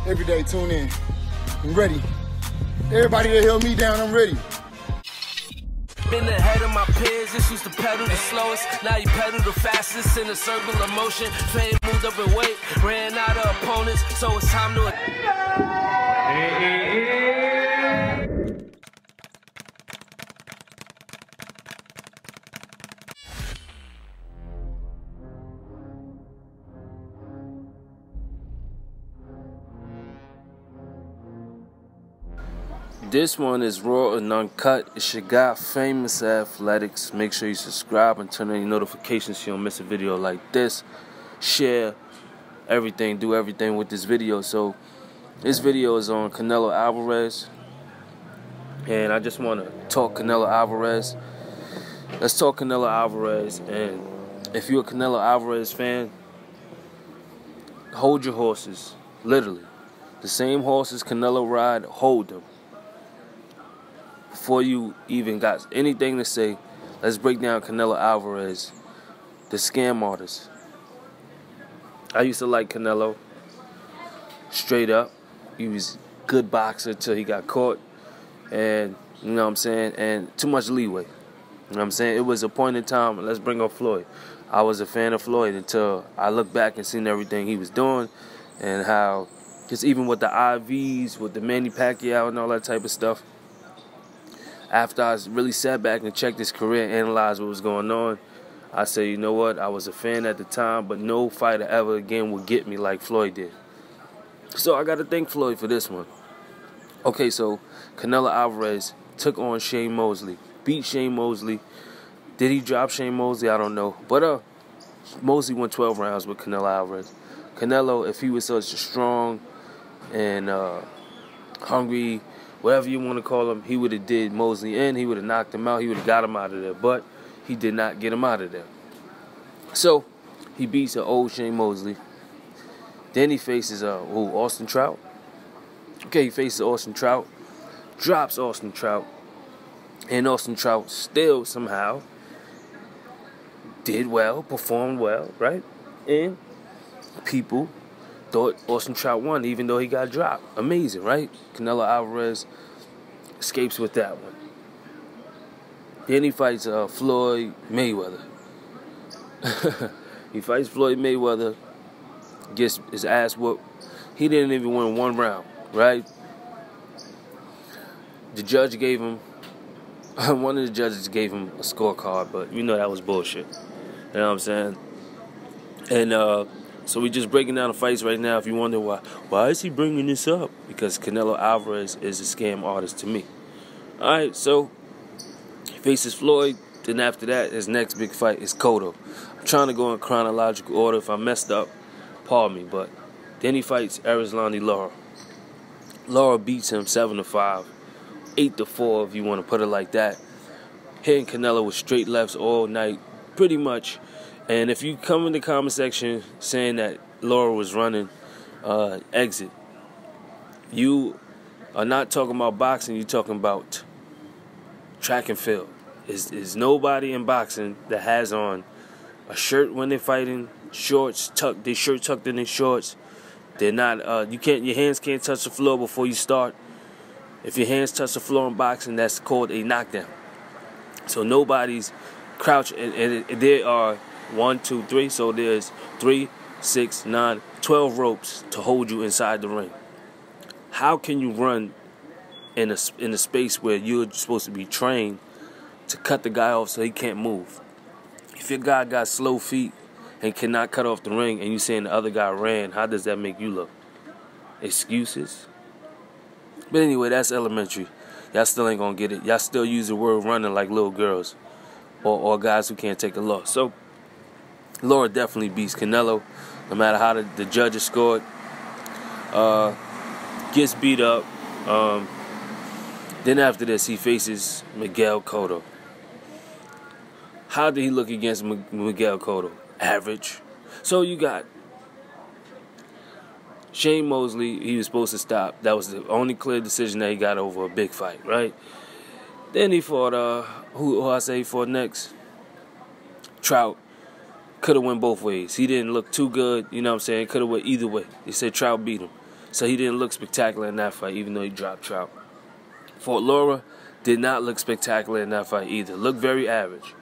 every day, tune in. I'm ready. Everybody that held me down, I'm ready. Been ahead of my peers, this used to pedal the slowest. Now you pedal the fastest in a circle of motion. Fame moved up in weight, ran out of opponents, so it's time to... This one is raw and uncut. It's your guy, Famous Athletics. Make sure you subscribe and turn on your notifications so you don't miss a video like this. Share everything, do everything with this video. So this video is on Canelo Alvarez, and I just want to talk Canelo Alvarez. Let's talk Canelo Alvarez. And if you're a Canelo Alvarez fan, hold your horses. Literally, the same horses Canelo ride, hold them. Before you even got anything to say, let's break down Canelo Alvarez, the scam artist. I used to like Canelo, straight up. He was a good boxer till he got caught, and you know what I'm saying, and too much leeway. You know what I'm saying? It was a point in time, let's bring up Floyd. I was a fan of Floyd until I looked back and seen everything he was doing, and how, just even with the IVs, with the Manny Pacquiao and all that type of stuff. After I really sat back and checked his career and analyzed what was going on, I said, you know what, I was a fan at the time, but no fighter ever again would get me like Floyd did. So I got to thank Floyd for this one. Okay, so Canelo Alvarez took on Shane Mosley, beat Shane Mosley. Did he drop Shane Mosley? I don't know. But Mosley won 12 rounds with Canelo Alvarez. Canelo, if he was such a strong and hungry, whatever you want to call him, he would have did Mosley in. He would have knocked him out. He would have got him out of there. But he did not get him out of there. So he beats an old Shane Mosley. Then he faces Austin Trout. Okay, he faces Austin Trout. Drops Austin Trout. And Austin Trout still somehow did well, performed well, right? And people thought Austin Trout won, even though he got dropped. Amazing, right? Canelo Alvarez escapes with that one. Then he fights Floyd Mayweather. He fights Floyd Mayweather, gets his ass whooped. He didn't even win one round, right? The judge gave him, one of the judges gave him a scorecard, but you know that was bullshit. You know what I'm saying? And so we just breaking down the fights right now. If you wonder why is he bringing this up? Because Canelo Alvarez is a scam artist to me. All right, so he faces Floyd. Then after that, his next big fight is Cotto. I'm trying to go in chronological order. If I messed up, pardon me. But then he fights Erislandy Lara. Lara beats him 7-5, 8-4 if you want to put it like that. Hitting Canelo with straight lefts all night, pretty much. And if you come in the comment section saying that Lara was running, exit. You are not talking about boxing, you're talking about track and field. Is nobody in boxing that has on a shirt when they're fighting, shorts tucked, their shirt tucked in their shorts. They're not, your hands can't touch the floor before you start. If your hands touch the floor in boxing, that's called a knockdown. So nobody's crouched, and there are 1, 2, 3. So there's 3, 6, 9, 12 ropes to hold you inside the ring. How can you run in a space where you're supposed to be trained to cut the guy off so he can't move? If your guy got slow feet and cannot cut off the ring, and you saying the other guy ran, how does that make you look? Excuses? But anyway, that's elementary. Y'all still ain't gonna get it. Y'all still use the word running like little girls, or guys who can't take a loss. So Lara definitely beats Canelo, no matter how the judges scored. Gets beat up. Then after this, he faces Miguel Cotto. How did he look against Miguel Cotto? Average. So you got Shane Mosley, he was supposed to stop. That was the only clear decision that he got over a big fight, right? Then he fought, who I say he fought next? Trout. Could have went both ways. He didn't look too good, you know what I'm saying? Could have went either way. He said Trout beat him. So he didn't look spectacular in that fight, even though he dropped Trout. Fort Laura did not look spectacular in that fight either. Looked very average.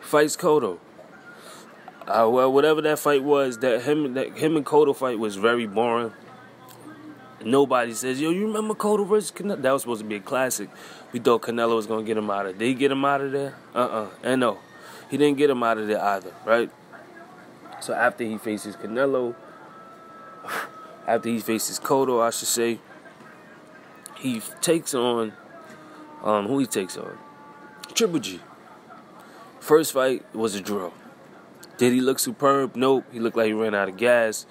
Fights Cotto. Well, whatever that fight was, that him and Cotto fight was very boring. Nobody says, yo, you remember Cotto versus Canelo? That was supposed to be a classic. We thought Canelo was going to get him out of there. Did he get him out of there? And no. He didn't get him out of there either, right? So after he faces Canelo, after he faces Cotto, I should say, he takes on, who he takes on? Triple G. First fight was a draw. Did he look superb? Nope. He looked like he ran out of gas.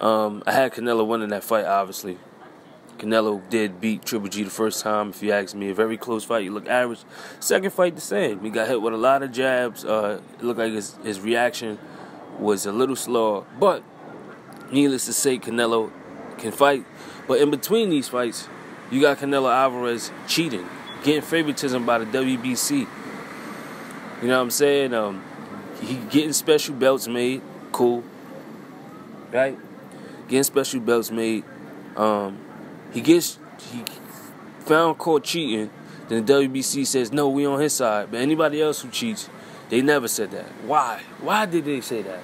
I had Canelo winning that fight, obviously. Canelo did beat Triple G the first time, if you ask me. A very close fight. He looked average. Second fight, the same. He got hit with a lot of jabs. It looked like his reaction was a little slower. But, needless to say, Canelo can fight. But in between these fights, you got Canelo Alvarez cheating, getting favoritism by the WBC. You know what I'm saying? He getting special belts made. Cool. Right? Getting special belts made. He found caught cheating. Then the WBC says, no, we on his side. But anybody else who cheats, they never said that. Why? Why did they say that?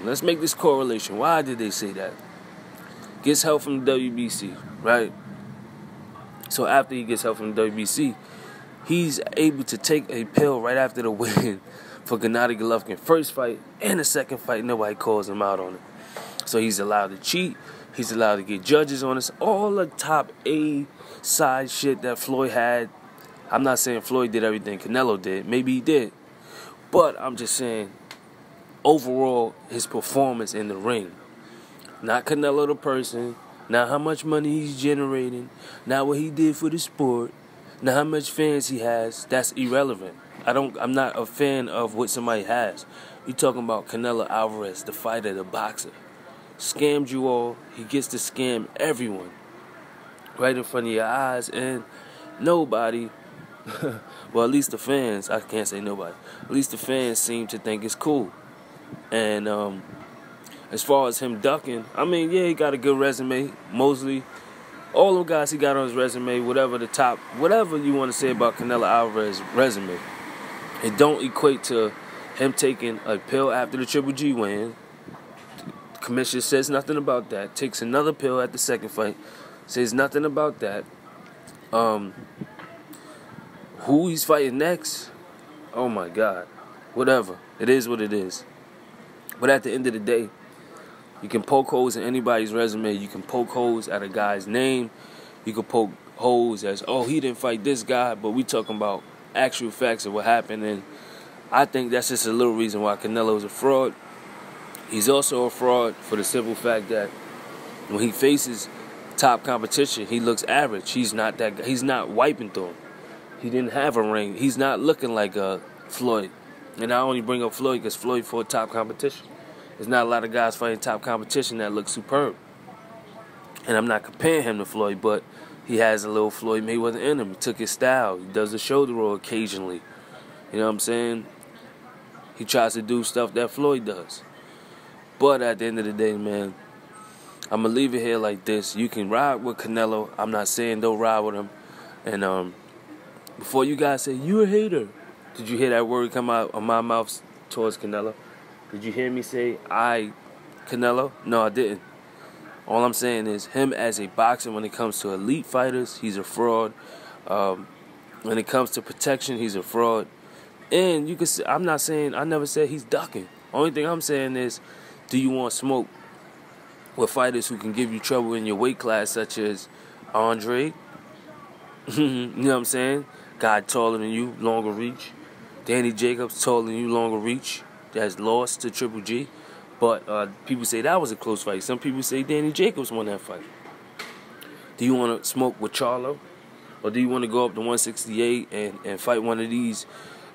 Let's make this correlation. Why did they say that? Gets help from the WBC, right? So after he gets help from the WBC, he's able to take a pill right after the win for Gennady Golovkin. First fight and the second fight, nobody calls him out on it. So he's allowed to cheat. He's allowed to get judges on this. All the top A side shit that Floyd had. I'm not saying Floyd did everything Canelo did. Maybe he did. But I'm just saying, overall, his performance in the ring. Not Canelo the person. Not how much money he's generating. Not what he did for the sport. Not how much fans he has. That's irrelevant. I'm not a fan of what somebody has. You're talking about Canelo Alvarez, the fighter, the boxer. Scammed you all. He gets to scam everyone right in front of your eyes, and nobody, well, at least the fans, I can't say nobody, at least the fans seem to think it's cool. And as far as him ducking, I mean, yeah, he got a good resume. Mosley, all the guys he got on his resume, whatever you want to say about Canelo Alvarez's resume, it don't equate to him taking a pill after the Triple G win. Commissioner says nothing about that. Takes another pill at the second fight. Says nothing about that. Who he's fighting next? Oh my God. Whatever. It is what it is. But at the end of the day, you can poke holes in anybody's resume. You can poke holes at a guy's name. You can poke holes as, oh, he didn't fight this guy. But we talking about actual facts of what happened. And I think that's just a little reason why Canelo's a fraud. He's also a fraud for the simple fact that when he faces top competition, he looks average. He's not that guy. He's not wiping through him. He didn't have a ring. He's not looking like Floyd. And I only bring up Floyd because Floyd fought top competition. There's not a lot of guys fighting top competition that look superb. And I'm not comparing him to Floyd, but he has a little Floyd Mayweather in him. He took his style. He does the shoulder roll occasionally. You know what I'm saying? He tries to do stuff that Floyd does. But at the end of the day, man, I'm going to leave it here like this. You can ride with Canelo. I'm not saying don't ride with him. And before you guys say, you a hater, did you hear that word come out of my mouth towards Canelo? Did you hear me say, Canelo? No, I didn't. All I'm saying is him as a boxer, when it comes to elite fighters, he's a fraud. When it comes to protection, he's a fraud. And you can say, I never said he's ducking. Only thing I'm saying is, do you want smoke with fighters who can give you trouble in your weight class, such as Andre? You know what I'm saying? Guy taller than you, longer reach. Danny Jacobs, taller than you, longer reach. That's lost to Triple G. But people say that was a close fight. Some people say Danny Jacobs won that fight. Do you want to smoke with Charlo? Or do you want to go up to 168 and fight one of these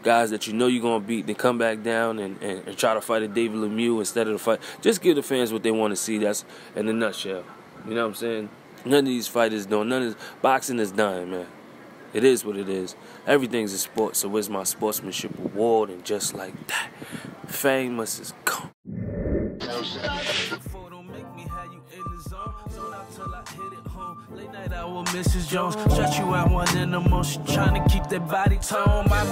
guys that you know you're going to beat, then come back down and try to fight a David Lemieux instead of the fight? Just give the fans what they want to see. That's in a nutshell. You know what I'm saying? None of these fighters doing, boxing is dying, man. It is what it is. Everything's a sport, so where's my sportsmanship award? And just like that, famous is gone. Don't make me have you in the zone. till I hit it home. Late night out with Mrs. Jones. Stretch you out one in the motion. Trying to keep that body tone. My